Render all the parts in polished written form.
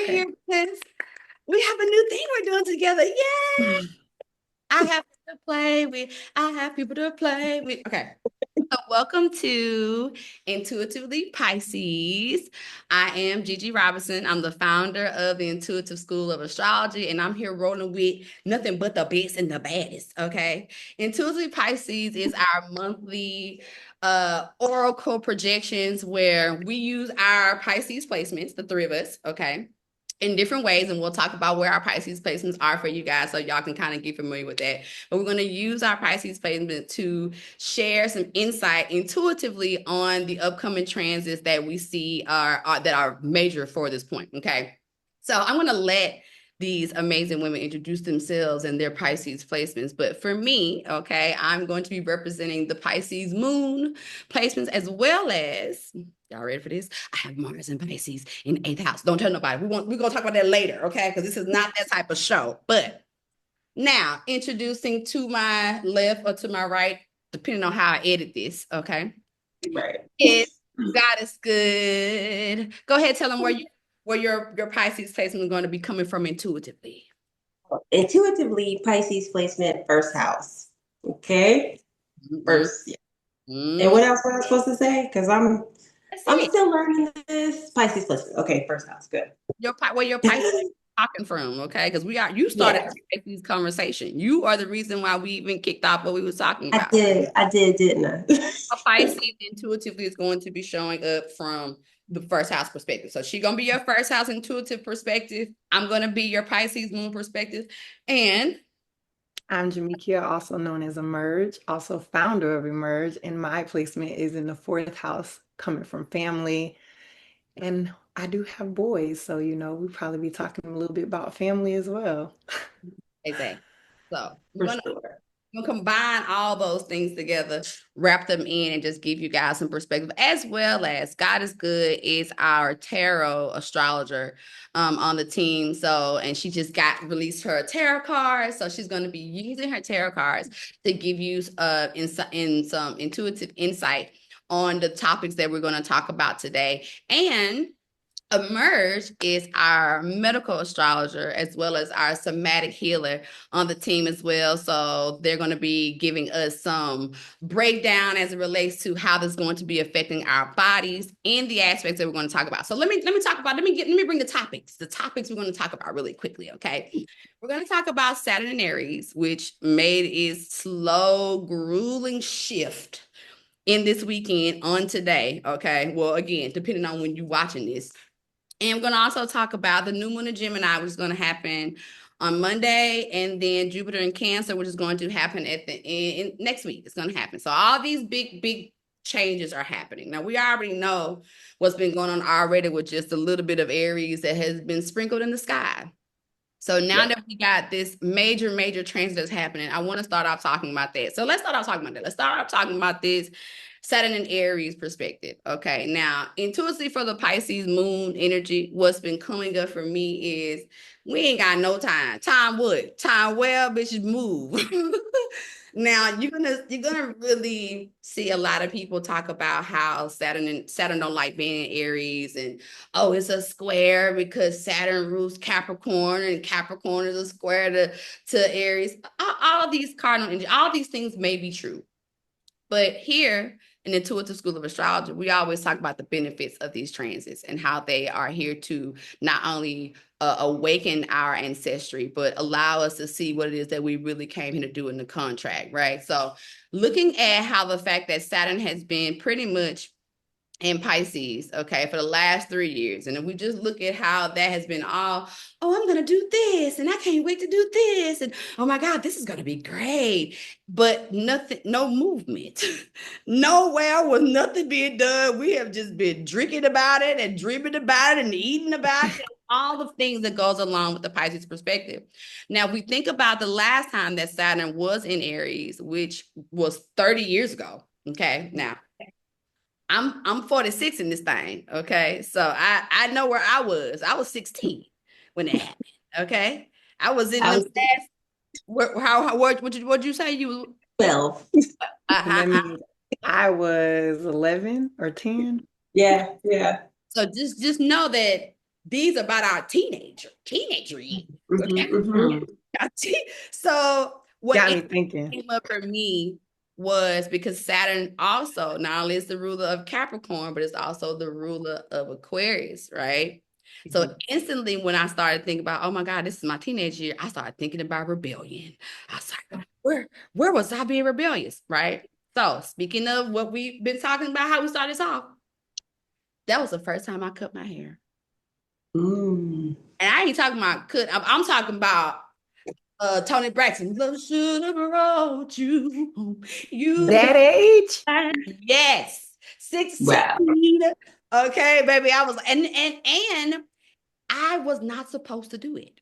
here because we have a new thing we're doing together. Yay! I have to play with. I have people to play with. Okay. So welcome to Intuitively Pisces. I am Gigi Robinson. I'm the founder of the Intuitive School of Astrology, and I'm here rolling with nothing but the best and the baddest. Okay. Intuitively Pisces is our monthly oracle projections where we use our Pisces placements, the three of us, okay, in different ways, and we'll talk about where our Pisces placements are for you guys so y'all can kind of get familiar with that. But we're going to use our Pisces placement to share some insight intuitively on the upcoming transits that we see that are major for this point, okay? So I'm going to let these amazing women introduce themselves and their Pisces placements. But for me, okay, I'm going to be representing the Pisces moon placements as well as, y'all ready for this? I have Mars and Pisces in 8th house. Don't tell nobody. We're going to talk about that later, okay? Because this is not that type of show. But now, introducing to my left or to my right, depending on how I edit this, okay? Right. It's God is good. Go ahead, tell them where your Pisces placement is going to be coming from intuitively. Intuitively, Pisces placement, first house. Okay. Mm-hmm. First. Yeah. And what else was I supposed to say? Because That's I'm it. still learning this. Pisces placement. Okay, first house. Good. Where your Pisces talking from, okay? Because you started Yeah, this conversation. You are the reason why we even kicked off what we was talking I about. did. I did, didn't I? A Pisces intuitively is going to be showing up from the first house perspective. So she's gonna be your first house intuitive perspective. I'm gonna be your Pisces moon perspective. And I'm Jamikia, also known as Emerge, also founder of Emerge, and my placement is in the fourth house, coming from family. And I do have boys, so we'll probably be talking a little bit about family as well. exactly. So we're For gonna sure. combine all those things together, wrap them in, and just give you guys some perspective, as well as God is Good is our tarot astrologer on the team. So, and she just got released her tarot cards. So she's going to be using her tarot cards to give you some intuitive insight on the topics that we're going to talk about today. And Emerge is our medical astrologer as well as our somatic healer on the team as well. So they're going to be giving us some breakdown as it relates to how this is going to be affecting our bodies and the aspects that we're going to talk about. So let me talk about, let me bring the topics we're going to talk about really quickly. Okay. We're going to talk about Saturn and Aries, which made its slow, grueling shift in this weekend on today. Okay. Well, again, depending on when you're watching this. And we're going to also talk about the new moon in Gemini, which is going to happen on Monday, and then Jupiter in Cancer, which is going to happen at the end next week. It's going to happen. So all these big changes are happening. Now, we already know what's been going on already with just a little bit of Aries that has been sprinkled in the sky. So now that we got this major transit that's happening, I want to start off talking about that. So let's start off talking about that. Let's start off talking about this Saturn and Aries perspective. Okay, now intuitively for the Pisces moon energy, what's been coming up for me is we ain't got no time. Time what? Time well, bitches move. Now you're gonna really see a lot of people talk about how Saturn don't like being in Aries, and oh, it's a square because Saturn rules Capricorn and Capricorn is a square to Aries. All these cardinal energy, all these things may be true. But here in the Intuitive School of Astrology, we always talk about the benefits of these transits and how they are here to not only awaken our ancestry, but allow us to see what it is that we really came here to do in the contract, right? So looking at how the fact that Saturn has been pretty much in Pisces, okay, for the last 3 years. And if we just look at how that has been all, oh, I'm going to do this and I can't wait to do this. And oh my God, this is going to be great. But nothing, no movement. Nowhere was nothing being done. We have just been drinking about it and dreaming about it and eating about it. All the things that goes along with the Pisces perspective. Now, if we think about the last time that Saturn was in Aries, which was 30 years ago, okay, now I'm 46 in this thing. Okay. So I know where I was. I was 16 when it happened. Okay. I was in I the was last what'd you say? You was 12. And that uh-huh. means I was 11 or 10. Yeah, yeah. So just know that these are about our teenager years. Okay. Mhm. So what Got me thinking. came up for me was because Saturn also not only is the ruler of Capricorn, but it's also the ruler of Aquarius, right? So instantly when I started thinking about, oh my God, this is my teenage year, I started thinking about rebellion. I was like, where was I being rebellious, right? So speaking of what we've been talking about, how we started this off, that was the first time I cut my hair. Mm. And I ain't talking about cut, I'm talking about Tony Braxton. Love should have brought you home. That age? Yes. Wow. 16. Okay, baby. I was and I was not supposed to do it.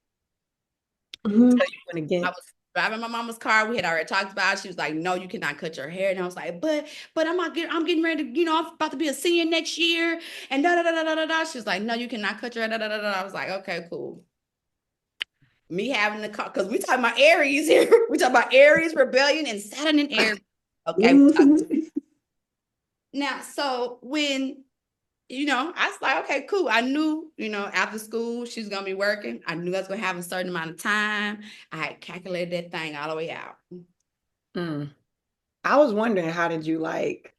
Mhm. And again, I was driving my mama's car. We had already talked about it. She was like, no, you cannot cut your hair. And I was like, but I'm getting ready to, I'm about to be a senior next year. And da da da da da da da. She was like, no, you cannot cut your hair. Da, da, da, da. I was like, okay, cool. Me having the car, because we talking about Aries here. We talking about Aries, rebellion, and Saturn in Aries. Okay. Mhm. Now, so when I was like, okay, cool. I knew, after school, she's going to be working. I knew I was going to have a certain amount of time. I had calculated that thing all the way out. I was wondering, how did you like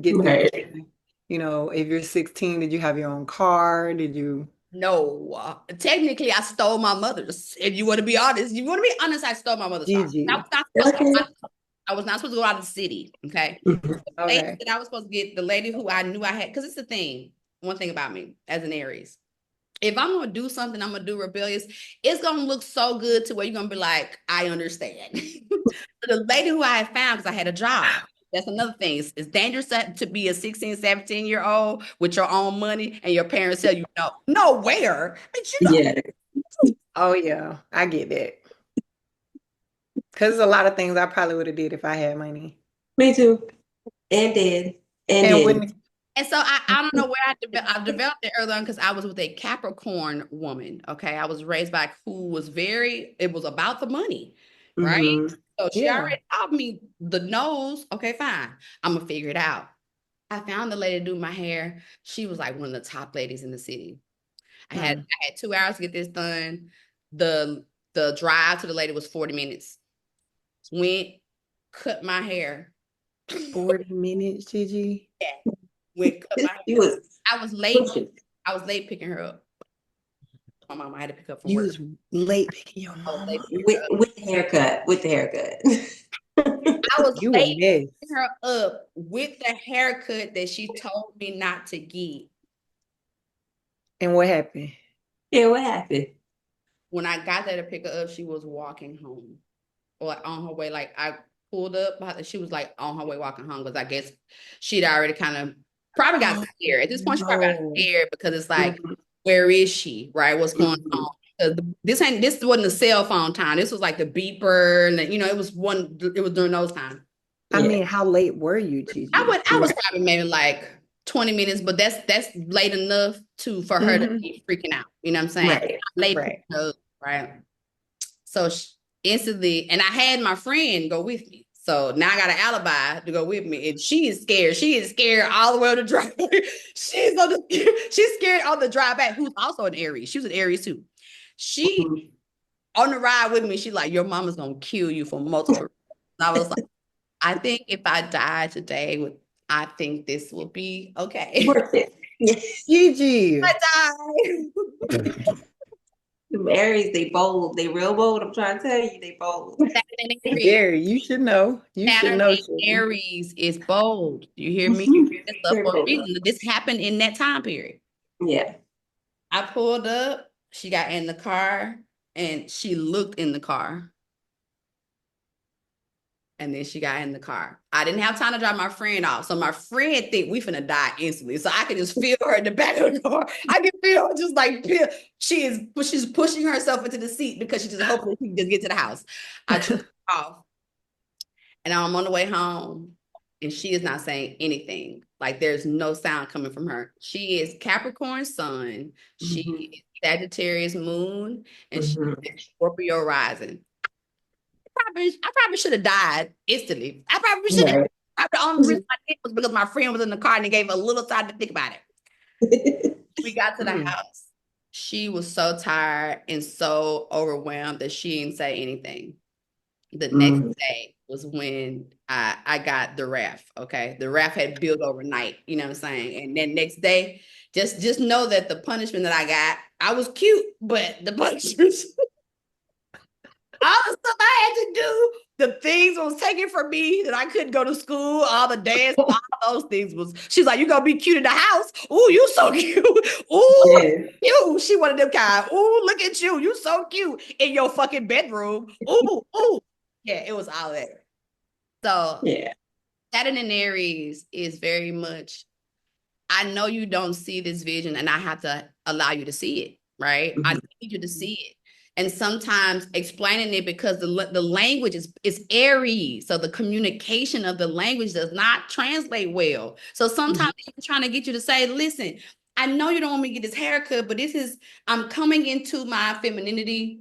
get the Right. ability? If you're 16, did you have your own car? Did you? No, technically, I stole my mother's. If you want to be honest, I stole my mother's car. Gigi. Okay. I was not supposed to go out of the city. Okay. Mhm. The lady Okay. that I was supposed to get, the lady who I knew I had, because it's the thing. One thing about me as an Aries. If I'm gonna do something, I'm gonna do rebellious, it's gonna look so good to where you're gonna be like, I understand. The lady who I had found, because I had a job. That's another thing. It's dangerous to be a 16, 17-year-old with your own money and your parents tell you no. Nowhere. But Yeah. Oh yeah, I get that. Because there's a lot of things I probably would have did if I had money. Me too. And did. And And did. when and so I don't know where I developed it early on because I was with a Capricorn woman. Okay. I was raised by who was it was about the money, right? Mhm. So she yeah. already taught me the nose. Okay, fine. I'm gonna figure it out. I found the lady to do my hair. She was like one of the top ladies in the city. Hmm. I had 2 hours to get this done. The drive to the lady was 40 minutes. Went, cut my hair. 40 minutes, Gigi. Yeah, went cut my You hair. was I was late. pushing. I was late picking her up. My mom I had to pick up from You work. was late picking your I was late mama. picking her up. With the haircut. With the haircut. I was You a late mess. picking her up with the haircut that she told me not to get. And what happened? Yeah, what happened? When I got there to pick her up, she was walking home. Or on her way, like I pulled up, she was like on her way walking home because I guess she'd already kind of probably got Oh scared. At this point, she probably got no. scared because it's like, Mhm. where is she? Right? What's going Mhm. on? This wasn't a cell phone time. This was like the beeper, and it was during those times. I Yeah. mean, how late were you, Gigi? I was Right. probably maybe like 20 minutes, but that's late enough for her to Hmm. be freaking out. You know what I'm saying? Right. Late Right. picking her up, right? So instantly, and I had my friend go with me. So now I got an alibi to go with me. And she is scared. She is scared all the way on the drive. She's scared on the drive back, who's also an Aries. She was an Aries too. She Mhm. on the ride with me, she's like, your mama's gonna kill you for multiple reasons. And I was like, I think if I die today, I think this will be okay. Worth it. Yes. Gigi. I die. The Aries, they bold. They real bold. I'm trying to tell you, they bold. Saturn in Aries. Gary, you should know. You should Saturn know, in Sugar. Aries is bold. You hear me? This up Very for a bold. reason. This happened in that time period. Yeah. I pulled up. She got in the car and she looked in the car. And then she got in the car. I didn't have time to drop my friend off. So my friend think we finna die instantly. So I could just feel her in the back of the car. I can feel her just like she's pushing herself into the seat because she's just hoping she can just get to the house. I drove off and I'm on the way home and she is not saying anything. Like there's no sound coming from her. She is Capricorn sun. She Mhm. is Sagittarius moon and she Mhm. is Scorpio rising. I probably should have died instantly. I probably should have. Right. The only reason I did was because my friend was in the car and it gave her a little time to think about it. We got to the Mm. house She was so tired and so overwhelmed that she didn't say anything. The next day was when I got the wrath. Okay. The wrath had built overnight, you know what I'm saying? And then next day, just know that the punishment that I got, I was cute, but the punishment, all the stuff I had to do, the things that was taken from me that I couldn't go to school, all the dance, all those things was, she's like, you gonna be cute in the house? Ooh, you so cute. Ooh, Yes. you. She wanted them kind. Ooh, look at you. You so cute in your fucking bedroom. Ooh, ooh. Yeah, it was all that. So Yeah. Saturn in Aries is very much, I know you don't see this vision and I have to allow you to see it, right? I need you to see it. And sometimes explaining it because the language is Aries. So the communication of the language does not translate well. So sometimes I'm trying to get you to say, listen, I know you don't want me to get this haircut, but I'm coming into my femininity.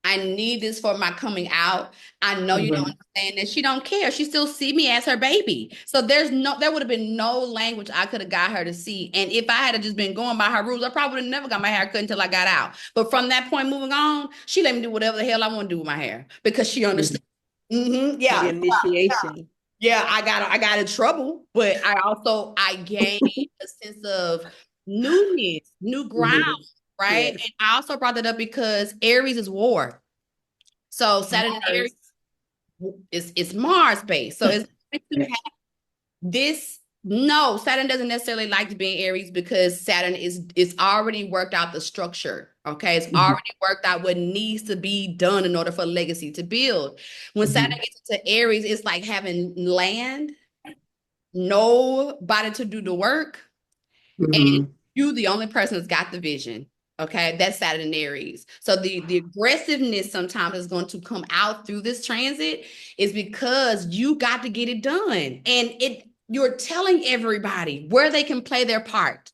I need this for my coming out. I know you don't understand that. She don't care. She still see me as her baby. So there would have been no language I could have got her to see. And if I had just been going by her rules, I probably would have never got my hair cut until I got out. But from that point moving on, she let me do whatever the hell I want to do with my hair because she understands. The Yeah. initiation. Yeah, I got in trouble, but I gained a sense of newness, new ground, right? Yes. And I also brought that up because Aries is war. So Saturn and Aries Mars. is Mars based. So it's going to have this. No, Saturn doesn't necessarily like to be in Aries because Saturn is already worked out the structure. Okay, it's already worked out what needs to be done in order for legacy to build. When Saturn gets into Aries, it's like having land, nobody to do the work, and you the only person that's got the vision. Okay, that's Saturn and Aries. So the aggressiveness sometimes is going to come out through this transit is because you got to get it done, and you're telling everybody where they can play their part.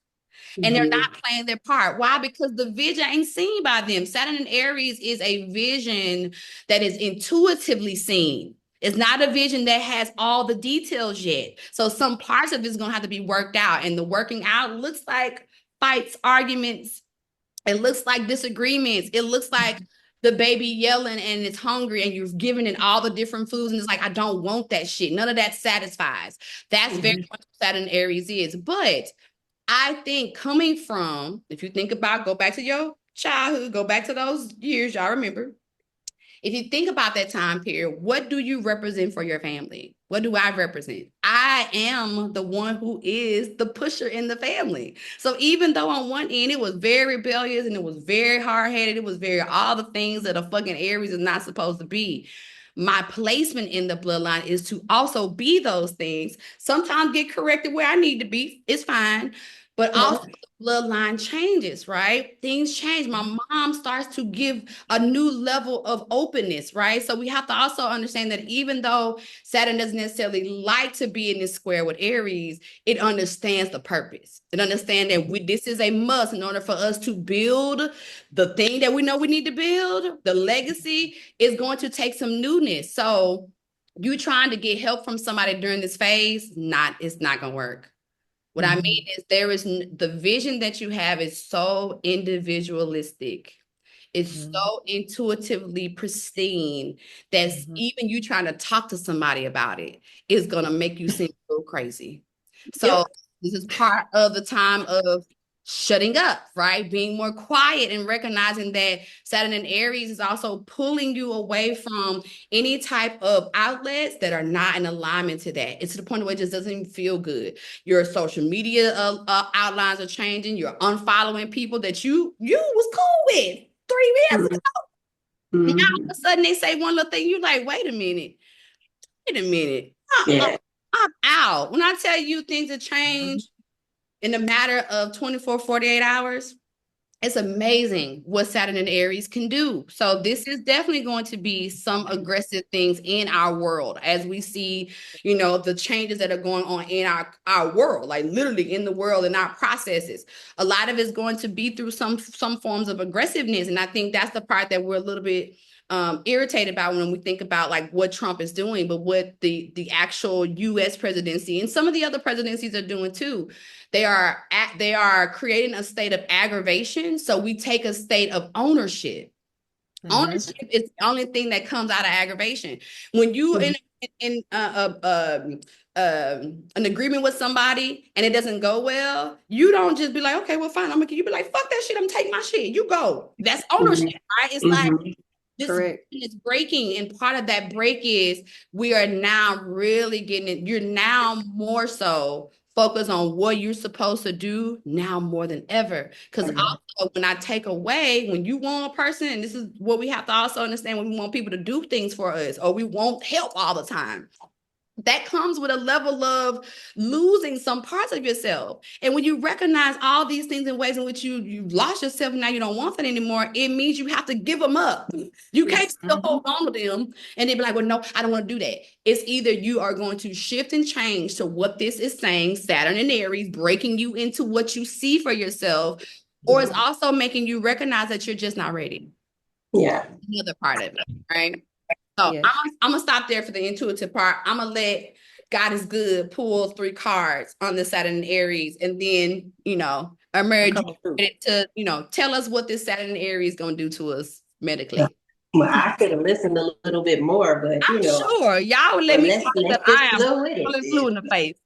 And they're not playing their part. Why? Because the vision ain't seen by them. Saturn and Aries is a vision that is intuitively seen. It's not a vision that has all the details yet. So some parts of it's going to have to be worked out. And the working out looks like fights, arguments. It looks like disagreements. It looks like the baby yelling and it's hungry and you're giving it all the different foods. And it's like, I don't want that shit. None of that satisfies. That's very much what Saturn Aries is. But I think coming from, if you think about, go back to your childhood, go back to those years, y'all remember. If you think about that time period, what do you represent for your family? What do I represent? I am the one who is the pusher in the family. So even though on one end it was very rebellious and it was very hard-headed, it was very all the things that a fucking Aries is not supposed to be. My placement in the bloodline is to also be those things. Sometimes get corrected where I need to be. It's fine. But also the bloodline changes, right? Things change. My mom starts to give a new level of openness, right? So we have to also understand that even though Saturn doesn't necessarily like to be in this square with Aries, it understands the purpose. It understands that this is a must in order for us to build the thing that we know we need to build. The legacy is going to take some newness. So you trying to get help from somebody during this phase, it's not going to work. What I mean is the vision that you have is so individualistic. It's so intuitively pristine that even you trying to talk to somebody about it is going to make you seem a little crazy. So Yep. this is part of the time of shutting up, right? Being more quiet and recognizing that Saturn and Aries is also pulling you away from any type of outlets that are not in alignment to that. It's to the point where it just doesn't even feel good. Your social media outlines are changing. You're unfollowing people that you was cool with 3 years ago. Now all of a sudden they say one little thing, you're like, wait a minute. I'm out. When I tell you things have changed in a matter of 24, 48 hours, it's amazing what Saturn and Aries can do. So this is definitely going to be some aggressive things in our world as we see, the changes that are going on in our world, like literally in the world and our processes. A lot of it's going to be through some forms of aggressiveness. And I think that's the part that we're a little bit irritated about when we think about like what Trump is doing, but what the actual U.S. presidency and some of the other presidencies are doing too. They are creating a state of aggravation. So we take a state of ownership. Ownership is the only thing that comes out of aggravation. When you in an agreement with somebody and it doesn't go well, you don't just be like, okay, well, fine, you be like, fuck that shit, I'm taking my shit. You go. That's ownership, right? It's like this is breaking, and part of that break is we are now really getting it. You're now more so focused on what you're supposed to do now more than ever. Because also, when I take away, when you want a person, and this is what we have to also understand, when we want people to do things for us, or we want help all the time, that comes with a level of losing some parts of yourself. And when you recognize all these things in ways in which you lost yourself and now you don't want that anymore, it means you have to give them up. You can't still hold on to them and then be like, well, no, I don't want to do that. It's either you are going to shift and change to what this is saying, Saturn and Aries, breaking you into what you see for yourself, or it's also making you recognize that you're just not ready. Yeah. Another part of it, right? So I'm gonna stop there for the intuitive part. I'm gonna let God is good pull 3 cards on the Saturn and Aries, and then emerge to tell us what this Saturn and Aries is gonna do to us medically. Well, I could have listened a little bit more, but I'm sure y'all let me know that I am blue in the face.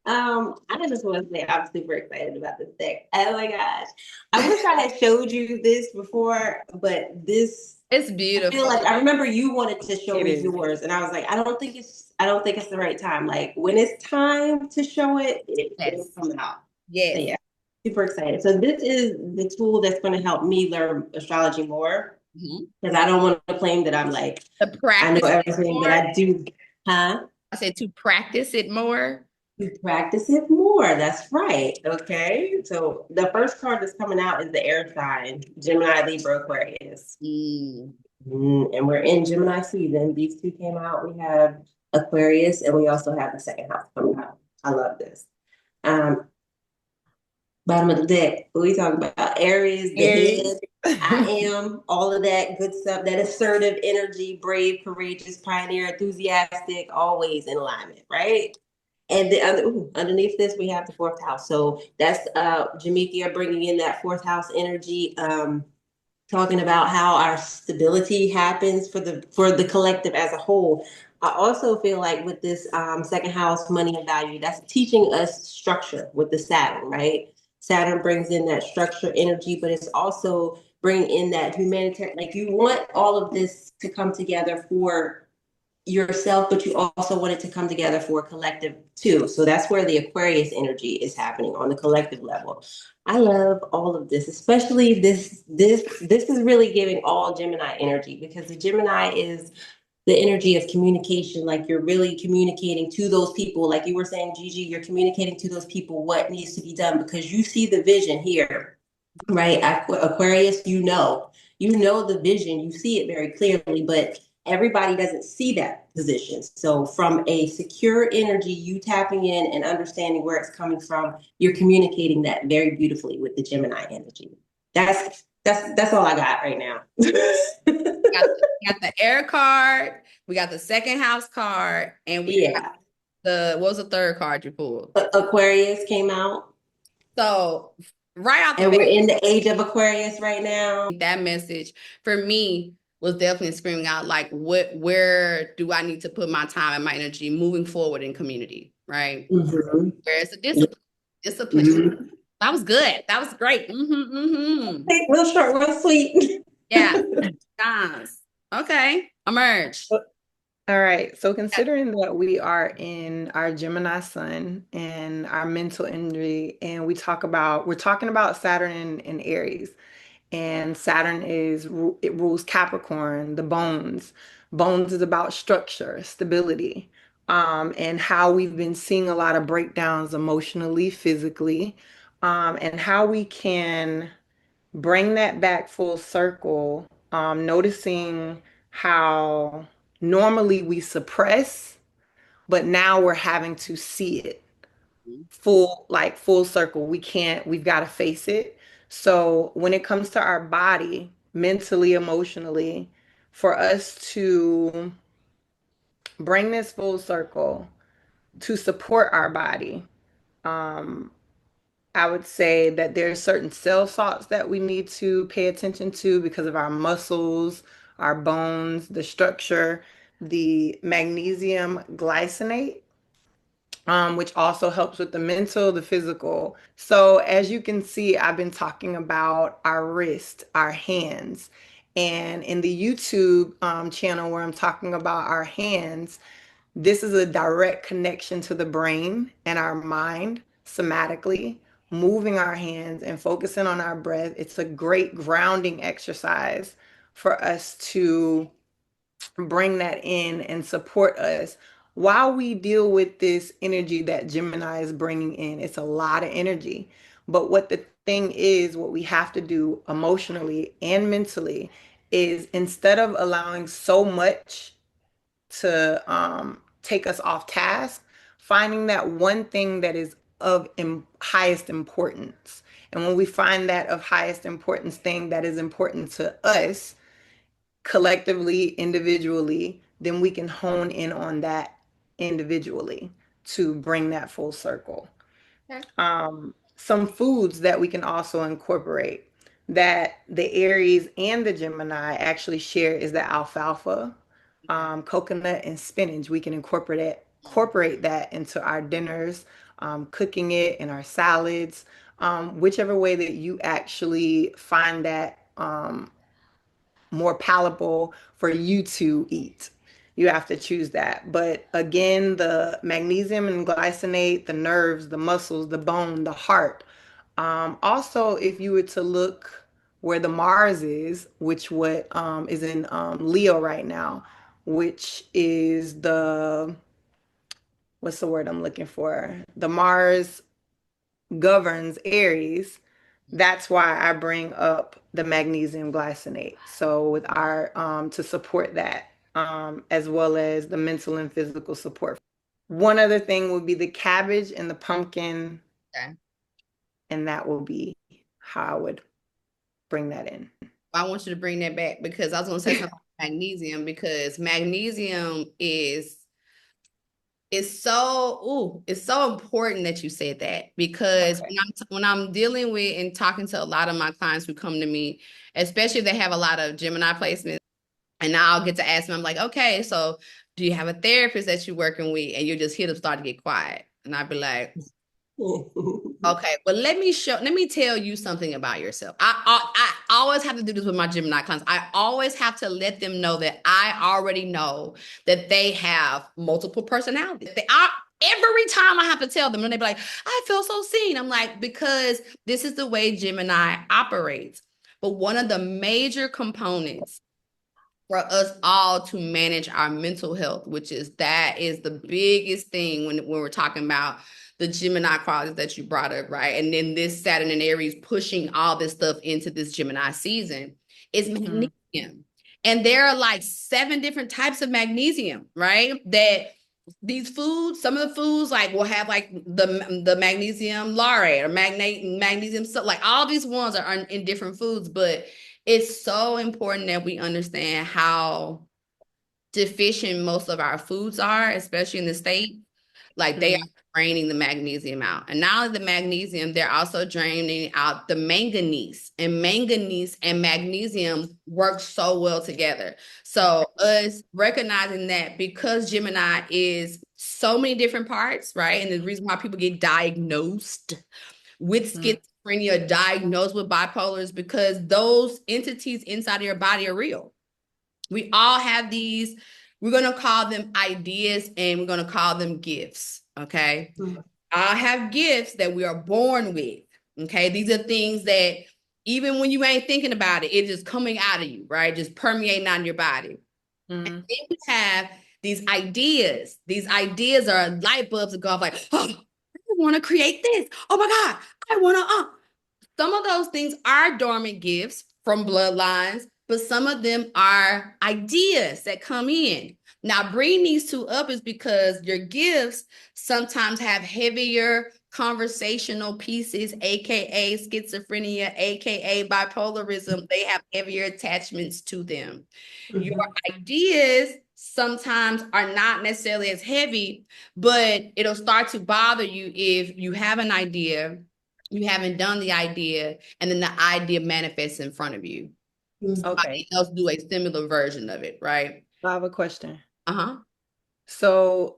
I just want to say I'm super excited about this deck. Oh my gosh. I wish I had showed you this before, but it's beautiful. I feel like I remember you wanted to show me yours, and I was like, I don't think it's the right time. Like when it's time to show it, it'll come out. Yes. So, yeah. Super excited. So this is the tool that's going to help me learn astrology more. Because I don't want to claim that I'm like I know everything, but I do. I said to practice it more. To practice it more. That's right. Okay. So the first card that's coming out is the air sign, Gemini, Libra, Aquarius. And we're in Gemini season. These two came out. We have Aquarius, and we also have the second house coming out. I love this. Bottom of the deck, we talk about Aries, the head, I am, all of that good stuff, that assertive energy, brave, courageous, pioneer, enthusiastic, always in alignment, right? And underneath this, we have the 4th house. So that's Jamekia bringing in that 4th house energy, talking about how our stability happens for the collective as a whole. I also feel like with this second house, money and value, that's teaching us structure with the Saturn, right? Saturn brings in that structure energy, but it's also bringing in that humanitarian, like you want all of this to come together for yourself, but you also want it to come together for a collective too. So that's where the Aquarius energy is happening on the collective level. I love all of this, especially this is really giving all Gemini energy, because the Gemini is the energy of communication. Like you're really communicating to those people. Like you were saying, Gigi, you're communicating to those people what needs to be done because you see the vision here, right? Aquarius, you know the vision, you see it very clearly, but everybody doesn't see that position. So from a secure energy, you tapping in and understanding where it's coming from, you're communicating that very beautifully with the Gemini energy. That's all I got right now. We got the air card, we got the second house card, and we got what was the third card you pulled? Aquarius came out. So right out the and we're in the age of Aquarius right now. That message for me was definitely screaming out like, where do I need to put my time and my energy moving forward in community, right? Where's the discipline? That was good. That was great. Real short, real sweet. Yeah. Nice. Okay. Emerge. All right. So considering that we are in our Gemini sun and our mental energy, and we're talking about Saturn and Aries. And Saturn it rules Capricorn, the bones. Bones is about structure, stability, and how we've been seeing a lot of breakdowns emotionally, physically, and how we can bring that back full circle, noticing how normally we suppress, but now we're having to see it full circle. We've got to face it. So when it comes to our body, mentally, emotionally, for us to bring this full circle to support our body. Um, I would say that there are certain cell salts that we need to pay attention to because of our muscles, our bones, the structure, the magnesium glycinate, which also helps with the mental, the physical. So, as you can see, I've been talking about our wrist, our hands. And in the YouTube channel where I'm talking about our hands, this is a direct connection to the brain and our mind somatically, moving our hands and focusing on our breath. It's a great grounding exercise for us to bring that in and support us while we deal with this energy that Gemini is bringing in. It's a lot of energy. But what the thing is, what we have to do emotionally and mentally is instead of allowing so much to take us off task, finding that one thing that is of highest importance. And when we find that of highest importance thing that is important to us, collectively, individually, then we can hone in on that individually to bring that full circle. Okay. Some foods that we can also incorporate that the Aries and the Gemini actually share is the alfalfa, Okay. coconut, and spinach. We can incorporate that into our dinners, cooking it in our salads, whichever way that you actually find that more palatable for you to eat. You have to choose that. But again, the magnesium and glycinate, the nerves, the muscles, the bone, the heart. Also, if you were to look where the Mars is, which what is in Leo right now, which is the what's the word I'm looking for? The Mars governs Aries. That's why I bring up the magnesium glycinate. So with our to support that, as well as the mental and physical support. One other thing would be the cabbage and the pumpkin, Okay. and that will be how I would bring that in. I want you to bring that back because I was going to say something about magnesium because magnesium is it's so important that you said that because Okay. when I'm dealing with and talking to a lot of my clients who come to me, especially if they have a lot of Gemini placements, and I'll get to ask them, I'm like, okay, so do you have a therapist that you're working with? And you just hear them start to get quiet. And I'd be like, okay, well, let me tell you something about yourself. I always have to do this with my Gemini clients. I always have to let them know that I already know that they have multiple personalities. Every time I have to tell them, and they be like, I feel so seen. I'm like, because this is the way Gemini operates. But one of the major components for us all to manage our mental health, that is the biggest thing when we're talking about the Gemini qualities that you brought up, right? And then this Saturn and Aries pushing all this stuff into this Gemini season is magnesium. And there are like 7 different types of magnesium, right? That these foods, some of the foods like will have like the magnesium laurate or magnesium, like all these ones are in different foods, but it's so important that we understand how deficient most of our foods are, especially in the state. Like they are draining the magnesium out. And not only the magnesium, they're also draining out the manganese. And manganese and magnesium work so well together. So us recognizing that because Gemini is so many different parts, right? And the reason why people get diagnosed with schizophrenia, diagnosed with bipolar is because those entities inside of your body are real. We all have these, we're going to call them ideas and we're going to call them gifts. Okay. I have gifts that we are born with. Okay. These are things that even when you ain't thinking about it, it's just coming out of you, right? Just permeating out in your body. And then we have these ideas. These ideas are light bulbs that go off like, oh, I want to create this. Oh my God. I want to, some of those things are dormant gifts from bloodlines, but some of them are ideas that come in. Now, bringing these two up is because your gifts sometimes have heavier conversational pieces, aka schizophrenia, aka bipolarism, they have heavier attachments to them. Your ideas sometimes are not necessarily as heavy, but it'll start to bother you if you have an idea, you haven't done the idea, and then the idea manifests in front of you. Okay. Somebody else do a similar version of it, right? I have a question. Uh-huh. So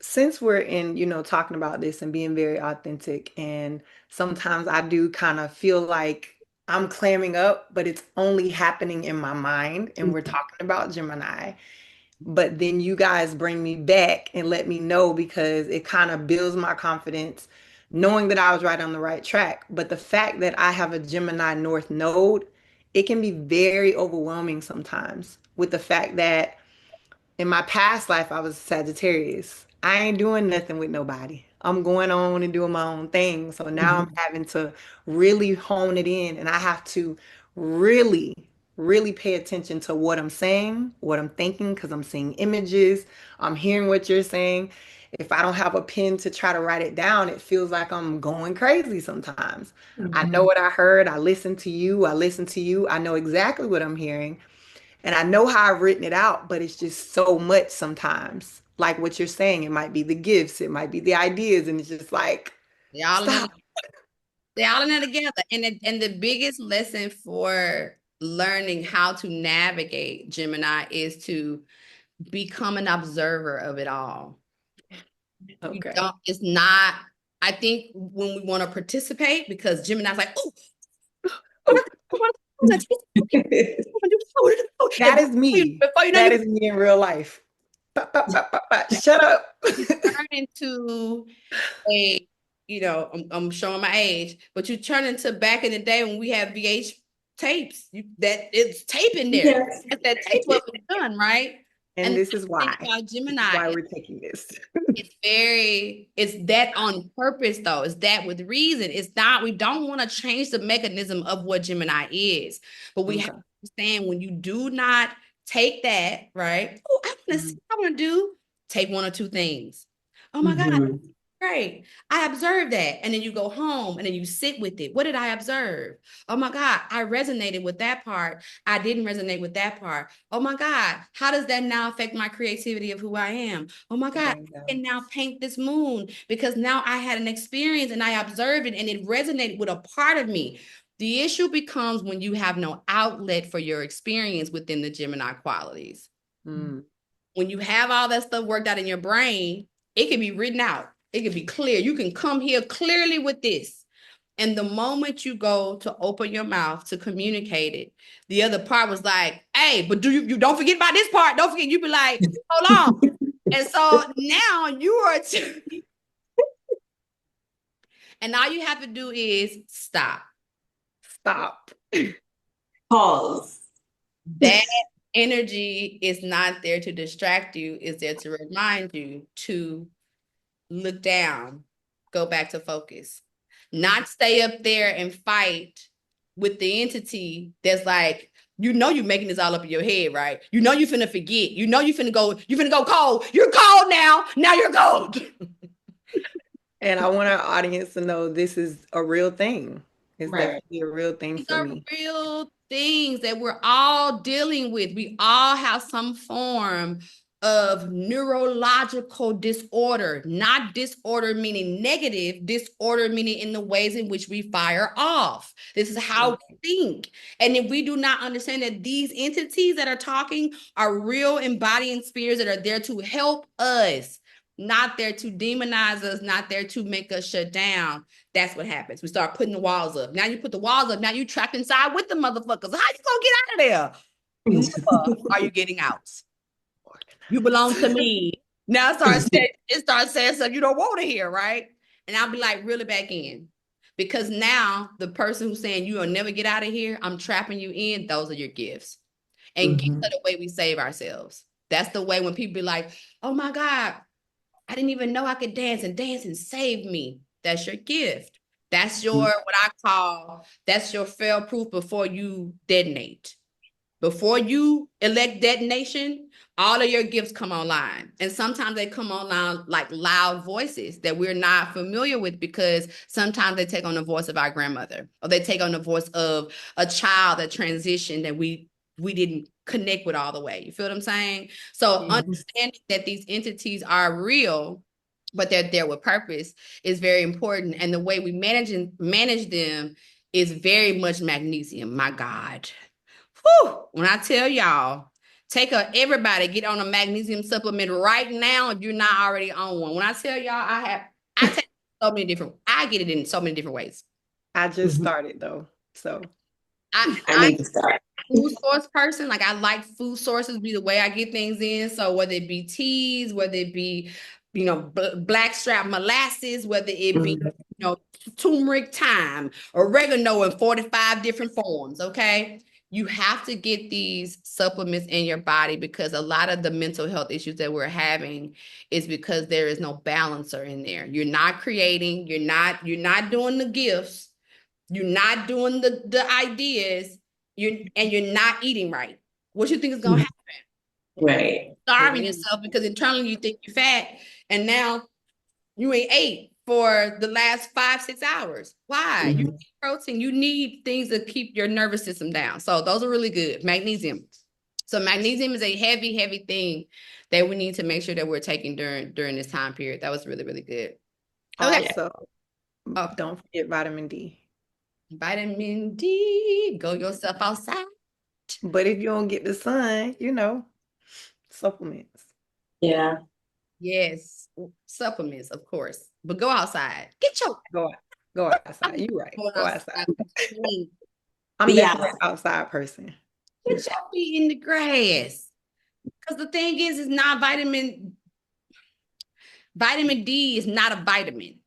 since we're in, talking about this and being very authentic, and sometimes I do kind of feel like I'm clamming up, but it's only happening in my mind, and we're talking about Gemini. But then you guys bring me back and let me know, because it kind of builds my confidence knowing that I was right on the right track. But the fact that I have a Gemini North node, it can be very overwhelming sometimes, with the fact that in my past life, I was Sagittarius. I ain't doing nothing with nobody. I'm going on and doing my own thing. So now I'm having to really hone it in, and I have to really, really pay attention to what I'm saying, what I'm thinking, because I'm seeing images. I'm hearing what you're saying. If I don't have a pen to try to write it down, it feels like I'm going crazy sometimes. I know what I heard. I listened to you. I listened to you. I know exactly what I'm hearing. And I know how I've written it out, but it's just so much sometimes. Like what you're saying, it might be the gifts, it might be the ideas, and it's just like, They all in stop. it, they all in it together. And the biggest lesson for learning how to navigate Gemini is to become an observer of it all. You Okay. don't, it's not, I think when we want to participate, because Gemini's like, oh, Oh, that and is me. before you know, That you is me in real life. Shut up. turn into a, I'm showing my age, but you turn into back in the day when we had VH tapes, that it's tape in there. Yes. That's that tape what was done, right? And And this is the thing why. about This is Gemini, why we're taking this. it's that on purpose though. It's that with reason. It's not, we don't want to change the mechanism of what Gemini is, but we have Okay. to understand when you do not take that, right? Oh, I want to see, I want to do, take one or two things. Oh my God, great. I observed that. And then you go home and then you sit with it. What did I observe? Oh my God, I resonated with that part. I didn't resonate with that part. Oh my God, how does that now affect my creativity of who I am? Oh my God, There you I go. can now paint this moon because now I had an experience and I observed it and it resonated with a part of me. The issue becomes when you have no outlet for your experience within the Gemini qualities. Mm. When you have all that stuff worked out in your brain, it can be written out. It can be clear. You can come here clearly with this. And the moment you go to open your mouth to communicate it, the other part was like, hey, but do you don't forget about this part. Don't forget. You be like, hold on. And so now you are and all you have to do is stop. Stop. Pause. That energy is not there to distract you, it's there to remind you to look down, go back to focus, not stay up there and fight with the entity that's like, you're making this all up in your head, right? You finna forget. You finna go cold. You're cold now. Now you're cold. And I want our audience to know this is a real thing. It's Right. definitely a real thing These for are me. real things that we're all dealing with. We all have some form of neurological disorder, not disorder meaning negative, disorder meaning in the ways in which we fire off. This is how Right. we think. And if we do not understand that these entities that are talking are real embodying spirits that are there to help us, not there to demonize us, not there to make us shut down, that's what happens. We start putting the walls up. Now you put the walls up. Now you trapped inside with the motherfuckers. How you gonna get out of there? Never are you getting out. You belong to me. Now it starts saying stuff you don't want to hear, right? And I'll be like, reel it back in. Because now the person who's saying you'll never get out of here, I'm trapping you in, those are your gifts. And gifts are the way we save ourselves. That's the way when people be like, oh my God, I didn't even know I could dance and save me. That's your gift. That's your, what I call, that's your fail proof before you detonate. Before you elect that nation, all of your gifts come online. And sometimes they come online like loud voices that we're not familiar with, because sometimes they take on the voice of our grandmother, or they take on the voice of a child that transitioned that we didn't connect with all the way. You feel what I'm saying? So understanding that these entities are real, but they're there with purpose, is very important. And the way we manage them is very much magnesium. My God. Whew, when I tell y'all, everybody get on a magnesium supplement right now if you're not already on one. When I tell y'all, I take I get it in so many different ways. I just started though, so I need to start. Food source person. Like, I like food sources be the way I get things in. So whether it be teas, whether it be, blackstrap molasses, whether it be, turmeric, thyme, oregano in 45 different forms. Okay. You have to get these supplements in your body, because a lot of the mental health issues that we're having is because there is no balancer in there. You're not creating, you're not doing the gifts, you're not doing the ideas, you're not eating right. What you think is gonna happen? Right. Starving yourself, because internally you think you're fat, and now you ain't ate for the last 5-6 hours. Why? You need protein. You need things to keep your nervous system down. So those are really good. Magnesium. So magnesium is a heavy, heavy thing that we need to make sure that we're taking during this time period. That was really, really good. Okay. also don't forget vitamin D. Vitamin D. Go yourself outside. But if you don't get the sun, supplements. Yeah. Yes, supplements, of course, but go outside. Get your Go outside. You're right. Go outside. I'm Be definitely an outside. outside person. Get your feet in the grass. Because the thing is not vitamin D is not a vitamin.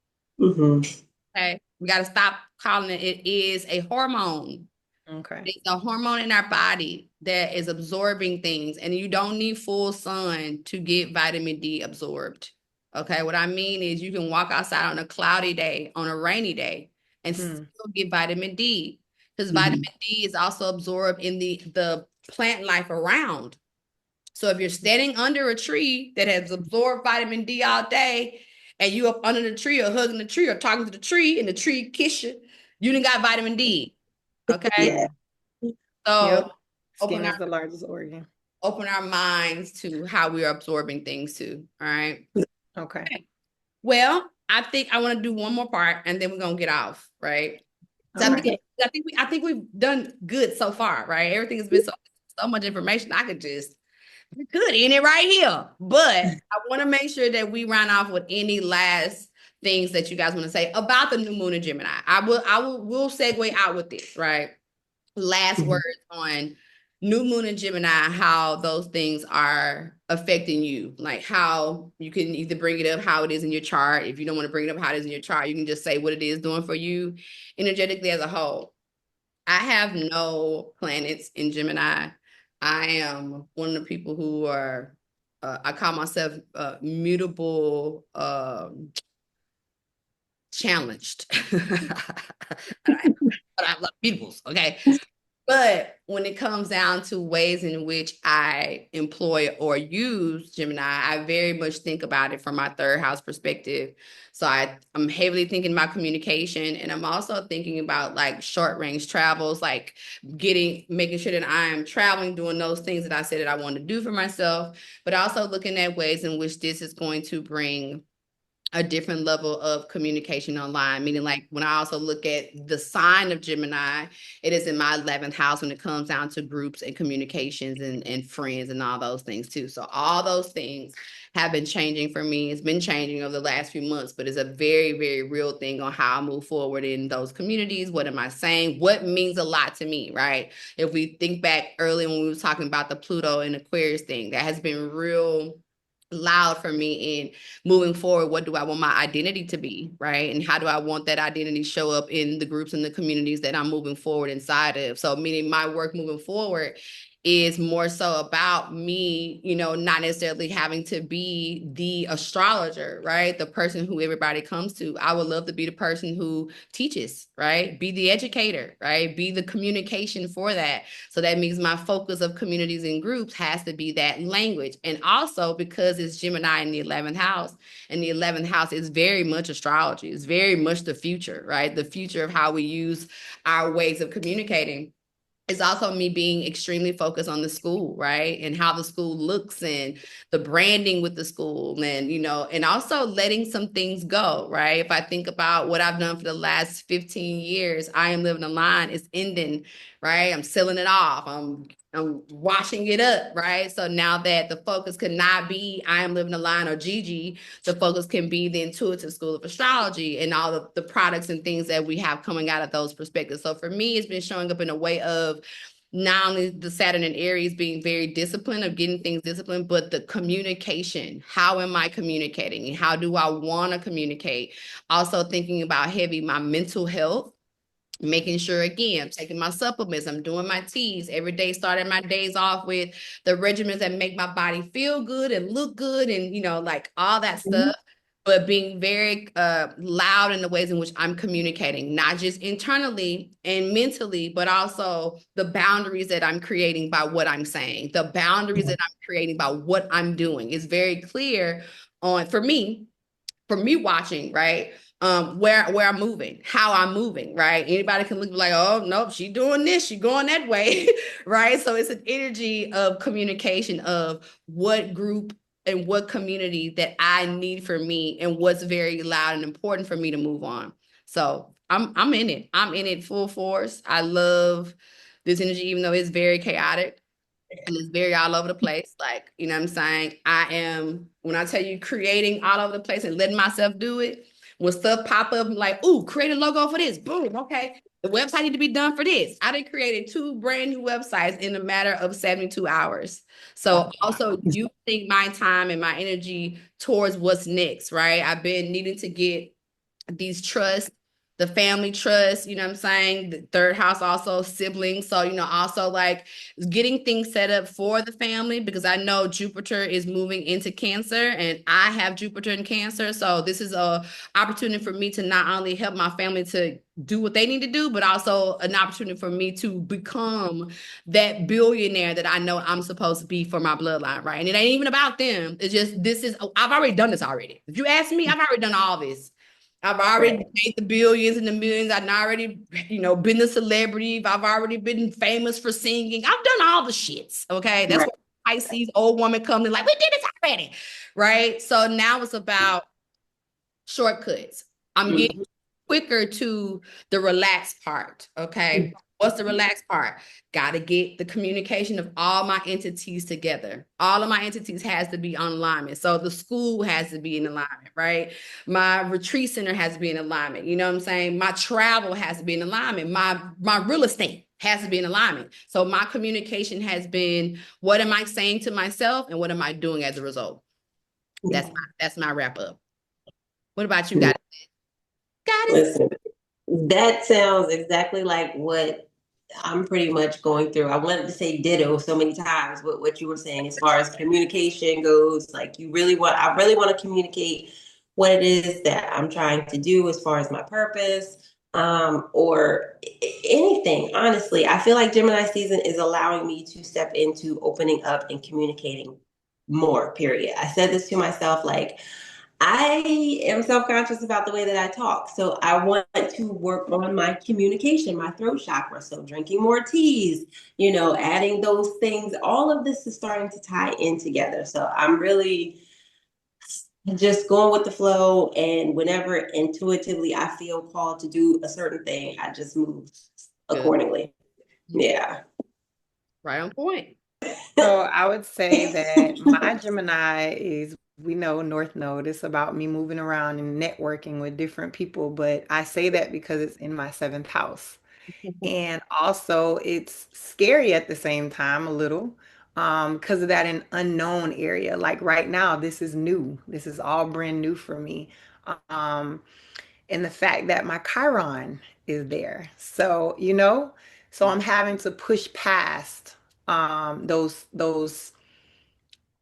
Okay, we got to stop calling it is a hormone. Okay. It's a hormone in our body that is absorbing things, and you don't need full sun to get vitamin D absorbed. Okay, what I mean is you can walk outside on a cloudy day, on a rainy day, and still get vitamin D, because vitamin D is also absorbed in the plant life around. So if you're standing under a tree that has absorbed vitamin D all day, and you up under the tree or hugging the tree or talking to the tree, and the tree kiss you, you done got vitamin D. Okay. Yeah. So Skin is the largest organ. Open our minds to how we are absorbing things too. All right. Okay. Well, I think I want to do one more part, and then we're gonna get off, right? So I think we've done good so far, right? Everything has been so much information. I could just good in it right here. But I want to make sure that we run off with any last things that you guys want to say about the new moon in Gemini. We'll segue out with this, right? Last words on new moon in Gemini, how those things are affecting you, like how you can either bring it up how it is in your chart. If you don't want to bring it up how it is in your chart, you can just say what it is doing for you energetically as a whole. I have no planets in Gemini. I am one of the people who are, I call myself mutable, challenged. But I love mutables, okay? But when it comes down to ways in which I employ or use Gemini, I very much think about it from my third house perspective. So I'm heavily thinking about communication, and I'm also thinking about like short range travels, like making sure that I am traveling, doing those things that I said that I want to do for myself, but also looking at ways in which this is going to bring a different level of communication online, meaning like when I also look at the sign of Gemini, it is in my 11th house when it comes down to groups and communications and friends and all those things too. So all those things have been changing for me. It's been changing over the last few months, but it's a very, very real thing on how I move forward in those communities. What am I saying? What means a lot to me, right? If we think back early when we were talking about the Pluto and Aquarius thing, that has been real loud for me in moving forward. What do I want my identity to be, right? And how do I want that identity show up in the groups and the communities that I'm moving forward inside of? So meaning my work moving forward is more so about me, not necessarily having to be the astrologer, right? The person who everybody comes to. I would love to be the person who teaches, right? Be the educator, right? Be the communication for that. So that means my focus of communities and groups has to be that language. And also because it's Gemini in the 11th house, and the 11th house is very much astrology. It's very much the future, right? The future of how we use our ways of communicating. It's also me being extremely focused on the school, right? And how the school looks and the branding with the school and, and also letting some things go, right? If I think about what I've done for the last 15 years, I Am Living a Line is ending, right? I'm selling it off. I'm washing it up, right? So now that the focus could not be I Am Living a Line or Gigi, the focus can be the Intuitive School of Astrology and all the products and things that we have coming out of those perspectives. So for me, it's been showing up in a way of not only the Saturn and Aries being very disciplined of getting things disciplined, but the communication. How am I communicating? And how do I want to communicate? Also thinking about heavy my mental health, making sure, again, I'm taking my supplements, I'm doing my teas every day, starting my days off with the regimens that make my body feel good and look good and, like all that stuff. But being very loud in the ways in which I'm communicating, not just internally and mentally, but also the boundaries that I'm creating by what I'm saying, the boundaries that I'm creating by what I'm doing is very clear for me watching, right? Where I'm moving, how I'm moving, right? Anybody can look like, oh, nope, she doing this, she going that way, right? So it's an energy of communication of what group and what community that I need for me and what's very loud and important for me to move on. So I'm in it. I'm in it full force. I love this energy, even though it's very chaotic and it's very all over the place. Like, you know what I'm saying? When I tell you creating all over the place and letting myself do it, when stuff pop up, I'm like, ooh, create a logo for this. Boom, okay. The website need to be done for this. I done created 2 brand new websites in a matter of 72 hours. So also using my time and my energy towards what's next, right? I've been needing to get these trusts, the family trust, you know what I'm saying? The third house, also siblings. So, also like getting things set up for the family because I know Jupiter is moving into Cancer and I have Jupiter in Cancer. So this is a opportunity for me to not only help my family to do what they need to do, but also an opportunity for me to become that billionaire that I know I'm supposed to be for my bloodline, right? And it ain't even about them. It's just, I've already done this already. If you ask me, I've already done all this. I've already made the billions and the millions. I've already, been a celebrity. I've already been famous for singing. I've done all the shits. Okay. That's what Pisces old woman comes in like, we did this already. Right. So now it's about shortcuts. I'm getting quicker to the relaxed part. Okay. What's the relaxed part? Got to get the communication of all my entities together. All of my entities has to be on alignment. So the school has to be in alignment, right? My retreat center has to be in alignment. You know what I'm saying? My travel has to be in alignment. My real estate has to be in alignment. So my communication has been, what am I saying to myself and what am I doing as a result? That's my wrap up. What about you guys? Listen, that sounds exactly like what I'm pretty much going through. I wanted to say ditto so many times, but what you were saying as far as communication goes, like I really want to communicate what it is that I'm trying to do as far as my purpose, or anything. Honestly, I feel like Gemini season is allowing me to step into opening up and communicating more, period. I said this to myself, like, I am self-conscious about the way that I talk. So I want to work on my communication, my throat chakra. So drinking more teas, adding those things, all of this is starting to tie in together. So I'm really just going with the flow. And whenever intuitively I feel called to do a certain thing, I just move accordingly. Yeah. Right on point. So I would say that my Gemini is, we know, North Node. It's about me moving around and networking with different people, but I say that because it's in my 7th house. And also it's scary at the same time a little, because of that an unknown area. Like right now, this is new. This is all brand new for me. Um, and the fact that my Chiron is there. So I'm having to push past those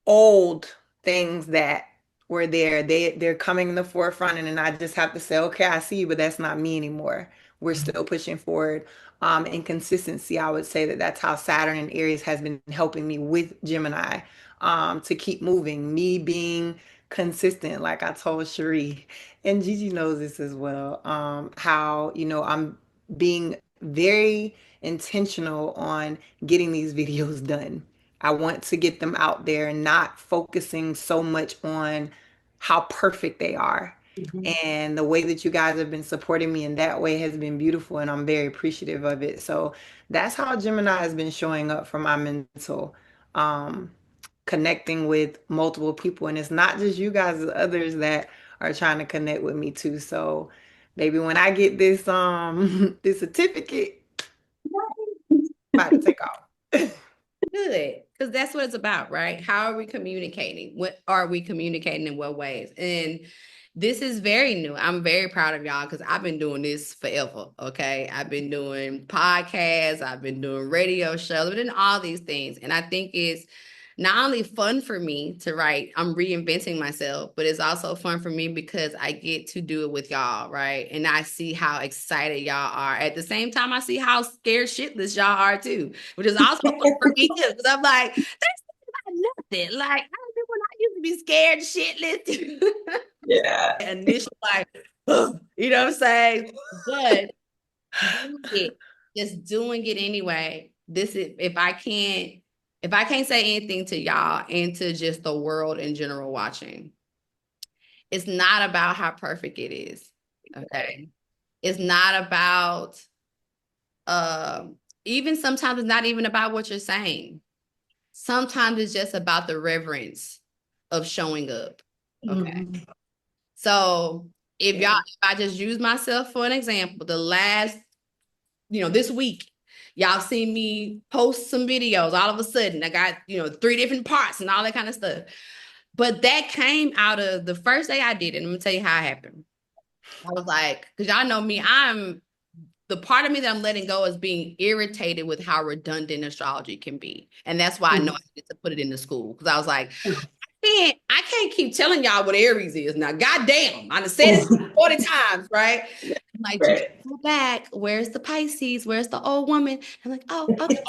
old things that were there. They're coming in the forefront, and then I just have to say, okay, I see you, but that's not me anymore. We're still pushing forward. In consistency, I would say that that's how Saturn and Aries has been helping me with Gemini, to keep moving. Me being consistent, like I told Cherie, and Gigi knows this as well. How, I'm being very intentional on getting these videos done. I want to get them out there and not focusing so much on how perfect they are. And the way that you guys have been supporting me in that way has been beautiful, and I'm very appreciative of it. So that's how Gemini has been showing up for my mental, um, connecting with multiple people. And it's not just you guys, it's others that are trying to connect with me too. So maybe when I get this this certificate, about to take off. Good, because that's what it's about, right? How are we communicating? What are we communicating in what ways? And this is very new. I'm very proud of y'all because I've been doing this forever. Okay. I've been doing podcasts, I've been doing radio shows, I've been doing all these things. And I think it's not only fun for me to write, I'm reinventing myself, but it's also fun for me because I get to do it with y'all, right? And I see how excited y'all are. At the same time, I see how scared shitless y'all are too, which is also fun for me too. Because I'm like, there's nothing. Like, I remember when I used to be scared shitless. Yeah. Initial, like, you know what I'm saying? But doing it, just doing it anyway. This is if I can't say anything to y'all and to just the world in general watching, it's not about how perfect it is. Okay. It's not about even sometimes it's not even about what you're saying. Sometimes it's just about the reverence of showing up. Okay. So if I just use myself for an example, the last, this week, y'all seen me post some videos. All of a sudden, I got, 3 different parts and all that kind of stuff. But that came out of the first day I did it. I'm gonna tell you how it happened. I was like, because y'all know me, I'm the part of me that I'm letting go is being irritated with how redundant astrology can be. And that's why I know I needed to put it in the school. Because I was like, I can't keep telling y'all what Aries is now. Goddamn, I done said it 40 times, right? I'm like, just go back. Where's the Pisces? Where's the old woman? I'm like, oh, okay.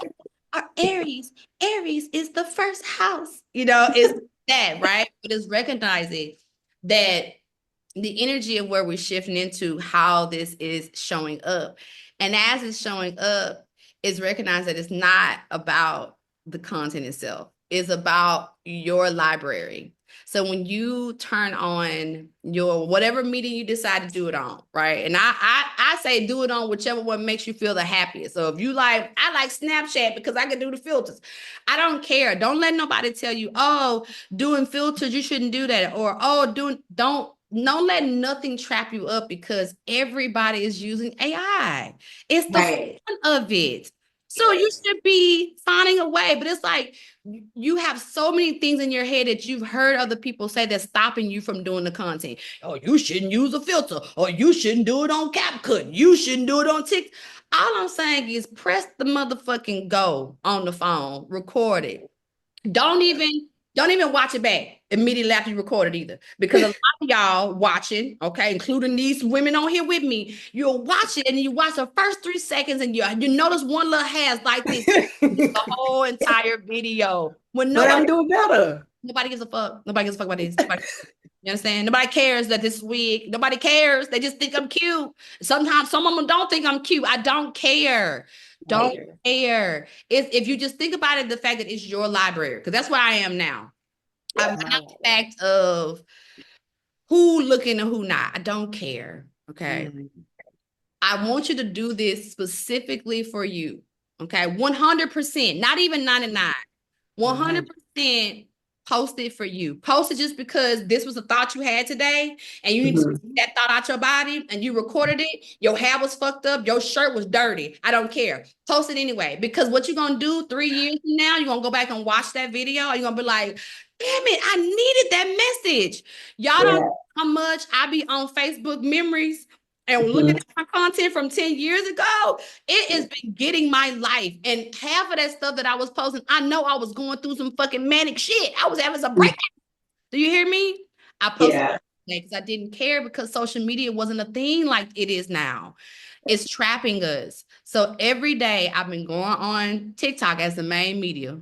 Our Aries. Aries is the first house. It's that, right? But it's recognizing that the energy of where we're shifting into how this is showing up. And as it's showing up, is recognize that it's not about the content itself. It's about your library. So when you turn on your whatever media you decide to do it on, right? And I say do it on whichever one makes you feel the happiest. So if you I like Snapchat because I can do the filters. I don't care. Don't let nobody tell you, oh, doing filters, you shouldn't do that. Or, oh, don't let nothing trap you up because everybody is using AI. It's the fun of it. So you should be finding a way. But it's like you have so many things in your head that you've heard other people say that's stopping you from doing the content. Oh, you shouldn't use a filter, or you shouldn't do it on CapCut. You shouldn't do it on TikTok. All I'm saying is press the motherfucking go on the phone, record it. Don't even watch it back immediately after you record it either. Because a lot of y'all watching, okay, including these women on here with me, you'll watch it and you watch the first 3 seconds and you notice one little hair's like this. The whole entire video. When But I'm doing better. nobody gives a fuck. Nobody gives a fuck about this. You understand? Nobody cares that this is wig. Nobody cares. They just think I'm cute. Sometimes some of them don't think I'm cute. I don't care. Don't care. If you just think about it, the fact that it's your library, because that's where I am now. I'm not the fact of who looking and who not. I don't care. Okay. I want you to do this specifically for you. Okay. 100%, not even 99. 100% post it for you. Post it just because this was a thought you had today and you need to get that thought out your body and you recorded it. Your hair was fucked up. Your shirt was dirty. I don't care. Post it anyway, because what you're going to do 3 years from now, you're going to go back and watch that video. And you're going to be like, damn it, I needed that message. Y'all don't know how much I be on Facebook memories and looking at my content from 10 years ago, it has been getting my life. And half of that stuff that I was posting, I know I was going through some fucking manic shit. I was having some breakdown. Do you hear me? I posted because I didn't care because social media wasn't a thing like it is now. It's trapping us. So every day I've been going on TikTok as the main media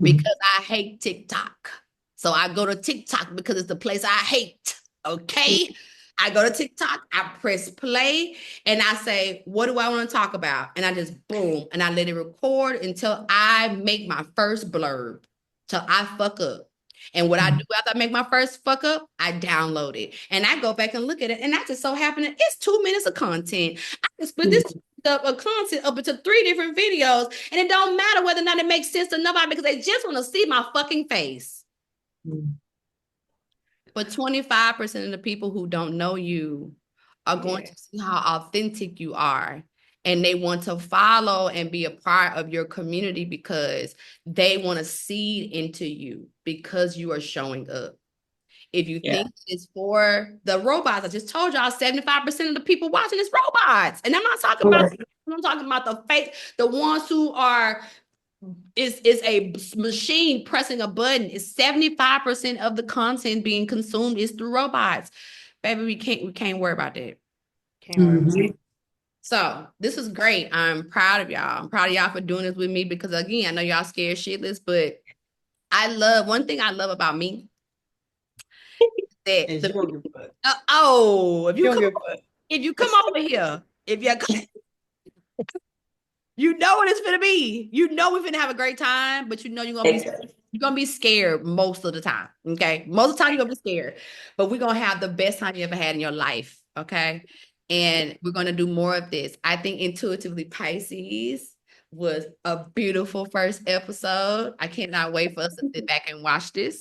because I hate TikTok. So I go to TikTok because it's the place I hate. Okay. I go to TikTok, I press play, and I say, what do I want to talk about? And I just boom, and I let it record until I make my first blurb, till I fuck up. And what I do after I make my first fuck up, I download it. And I go back and look at it. And that just so happened it's 2 minutes of content. I can split this of content up into 3 different videos. And it don't matter whether or not it makes sense to nobody because they just want to see my fucking face. But 25% of the people who don't know you are going to see how authentic you are. And they want to follow and be a part of your community because they want to seed into you because you are showing up. If you think it's for the robots, I just told y'all 75% of the people watching is robots. And I'm not talking about, I'm talking about the fake, the ones who are is a machine pressing a button. Is 75% of the content being consumed is through robots. Baby, we can't worry about that. Can't worry about it. So this is great. I'm proud of y'all. I'm proud of y'all for doing this with me because again, I know y'all scared shitless, but one thing I love about me that if you come over here, you know what it's gonna be. You know we're gonna have a great time, but you know you're gonna be scared most of the time. Okay, most of the time you're gonna be scared, but we're gonna have the best time you ever had in your life. Okay, and we're gonna do more of this. I think Intuitively Pisces was a beautiful first episode. I cannot wait for us to sit back and watch this.